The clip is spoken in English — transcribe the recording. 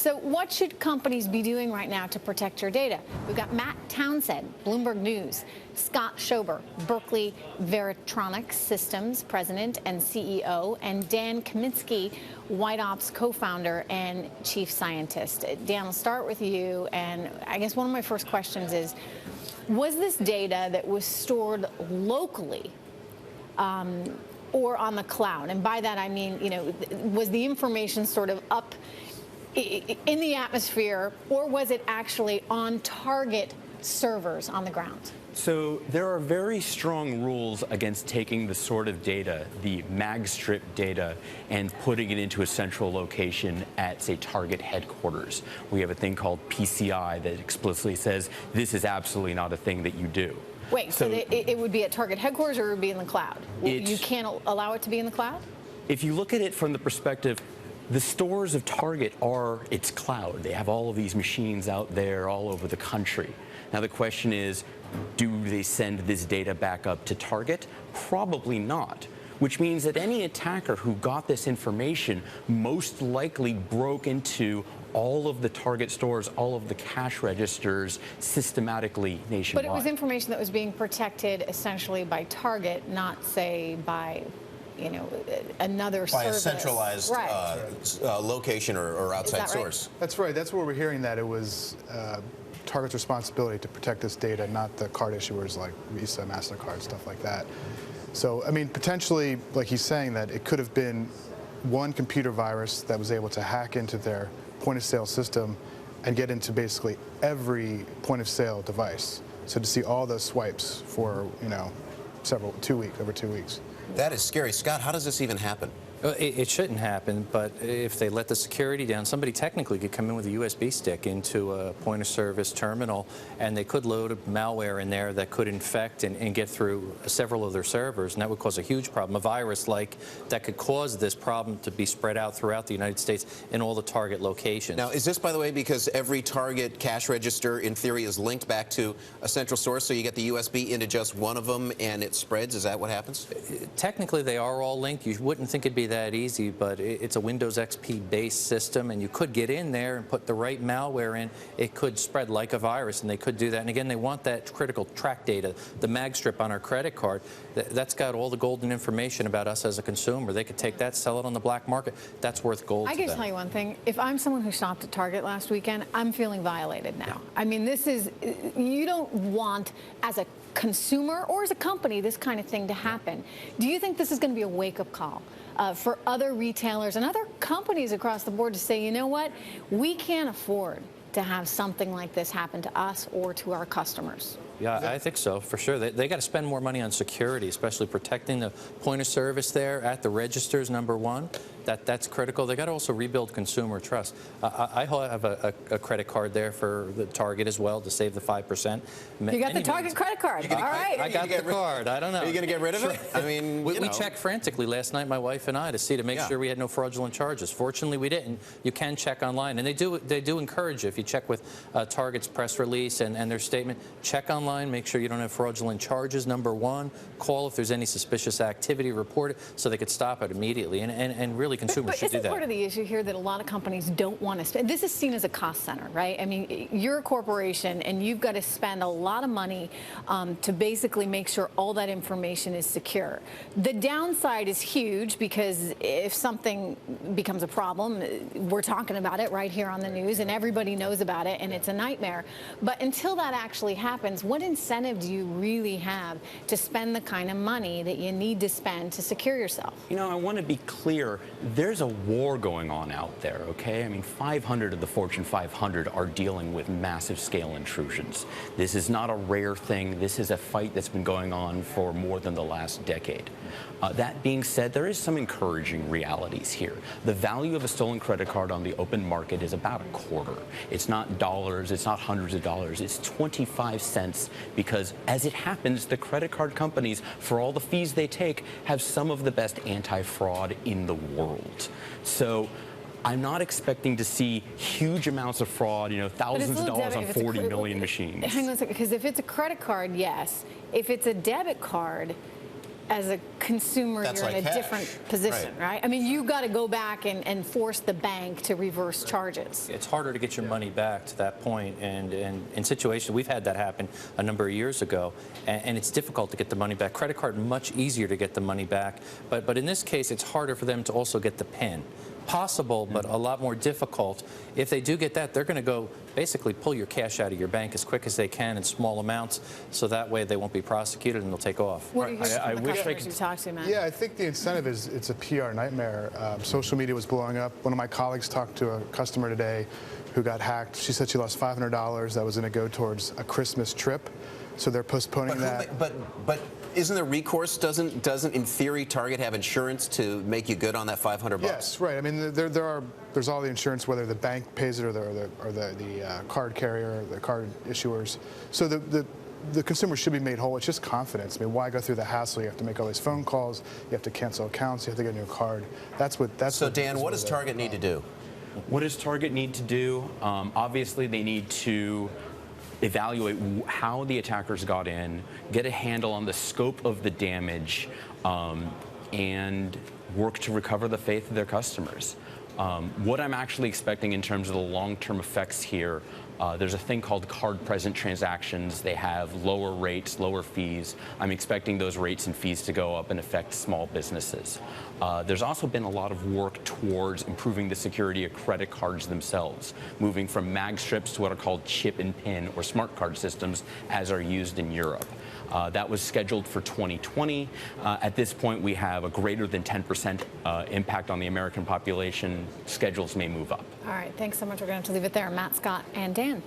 So what should companies be doing right now to protect your data? We've got Matt Townsend, Bloomberg News, Scott Schober, Berkeley Veritronics Systems President and CEO, and Dan Kaminsky, White Ops co-founder and chief scientist. Dan, I'll start with you. And I guess one of my first questions is, was this data that was stored locally or on the cloud? And by that, I mean, was the information sort of up in the atmosphere, or was it actually on target servers on the ground? So there are very strong rules against taking the sort of data, the mag strip data, and putting it into a central location at, say, target headquarters. We have a thing called PCI that explicitly says this is absolutely not a thing that you do. Wait, so it would be at target headquarters, or it would be in the cloud? You can't allow it to be in the cloud? If you look at it from the perspective, the stores of Target are its cloud. They have all of these machines out there all over the country. Now the question is, do they send this data back up to Target? Probably not, which means that any attacker who got this information most likely broke into all of the Target stores, all of the cash registers systematically nationwide. But it was information that was being protected essentially by Target, not, say, by another by service. a centralized location or outside source. Right? That's right. That's where we're hearing that it was Target's responsibility to protect this data, not the card issuers like Visa, MasterCard, stuff like that. So, I mean, potentially, like he's saying, that it could have been one computer virus that was able to hack into their point-of-sale system and get into basically every point-of-sale device. So to see all those swipes for, over 2 weeks. That is scary. Scott, how does this even happen? It shouldn't happen, but if they let the security down, somebody technically could come in with a USB stick into a point-of-service terminal, and they could load malware in there that could infect and get through several of their servers, and that would cause a huge problem. A virus that could cause this problem to be spread out throughout the United States in all the Target locations. Now, is this, by the way, because every Target cash register, in theory, is linked back to a central source, so you get the USB into just one of them and it spreads? Is that what happens? Technically, they are all linked. You wouldn't think it'd be that easy, but it's a Windows XP based system, and you could get in there and put the right malware in. It could spread like a virus, and they could do that. And again, they want that critical track data, the mag strip on our credit card. That's got all the golden information about us as a consumer. They could take that, sell it on the black market. That's worth gold to them. I can tell you one thing. If I'm someone who shopped at Target last weekend, I'm feeling violated now. I mean, you don't want, as a consumer or as a company, this kind of thing to happen. Do you think this is going to be a wake-up call for other retailers and other companies across the board to say, you know what, we can't afford to have something like this happen to us or to our customers? Yeah, I think so, for sure. They got to spend more money on security, especially protecting the point of service there at the registers, number one. That's critical. They got to also rebuild consumer trust. I have a credit card there for the Target as well to save the 5%. You got the Target credit card. All right. I got the card. I don't know. Are you going to get rid of it? I mean, we checked frantically last night, my wife and I, to make sure we had no fraudulent charges. Fortunately, we didn't. You can check online, and they do encourage you. If you check with Target's press release and their statement, check online, make sure you don't have fraudulent charges. Number one, call if there's any suspicious activity, report it so they could stop it immediately. And really, consumers should do that. But isn't part of the issue here that a lot of companies don't want to spend? This is seen as a cost center, right? I mean, you're a corporation, and you've got to spend a lot of money to basically make sure all that information is secure. The downside is huge, because if something becomes a problem, we're talking about it right here on the news, and everybody knows about it, and it's a nightmare. But until that actually happens, what incentive do you really have to spend the kind of money that you need to spend to secure yourself? I want to be clear. There's a war going on out there, okay? I mean, 500 of the Fortune 500 are dealing with massive scale intrusions. This is not a rare thing. This is a fight that's been going on for more than the last decade. That being said, there is some encouraging realities here. The value of a stolen credit card on the open market is about a quarter. It's not dollars, it's not hundreds of dollars, it's 25 cents, because as it happens, the credit card companies, for all the fees they take, have some of the best anti-fraud in the world. So I'm not expecting to see huge amounts of fraud, thousands of dollars on 40 million machines. Hang on a second, because if it's a credit card, yes. If it's a debit card, as a consumer, That's you're in like a cash. different position, right? I mean, you've got to go back and force the bank to reverse charges. It's harder to get your money back to that point, and in situations, we've had that happen a number of years ago, and it's difficult to get the money back. Credit card, much easier to get the money back, but in this case, it's harder for them to also get the PIN. Possible, but a lot more difficult. If they do get that, they're going to go basically pull your cash out of your bank as quick as they can in small amounts, so that way they won't be prosecuted and they'll take off. What are you hearing I from the wish I customers could- you talk to, Matt? Yeah, I think the incentive is it's a PR nightmare. Social media was blowing up. One of my colleagues talked to a customer today who got hacked. She said she lost $500 that was going to go towards a Christmas trip. So they're postponing that. But isn't there recourse? Doesn't in theory Target have insurance to make you good on that $500? Yes, right. I mean, there's all the insurance, whether the bank pays it or the card carrier, or the card issuers. So the consumer should be made whole. It's just confidence. I mean, why go through the hassle? You have to make all these phone calls. You have to cancel accounts. You have to get a new card. So Dan, what does Target need to do? What does Target need to do? Obviously, they need to evaluate how the attackers got in, get a handle on the scope of the damage, and work to recover the faith of their customers. What I'm actually expecting in terms of the long-term effects here, there's a thing called card-present transactions. They have lower rates, lower fees. I'm expecting those rates and fees to go up and affect small businesses. There's also been a lot of work towards improving the security of credit cards themselves, moving from mag strips to what are called chip and pin or smart card systems as are used in Europe. That was scheduled for 2020. At this point, we have a greater than 10% impact on the American population. Schedules may move up. All right, thanks so much. We're going to have to leave it there. Matt, Scott, and Dan.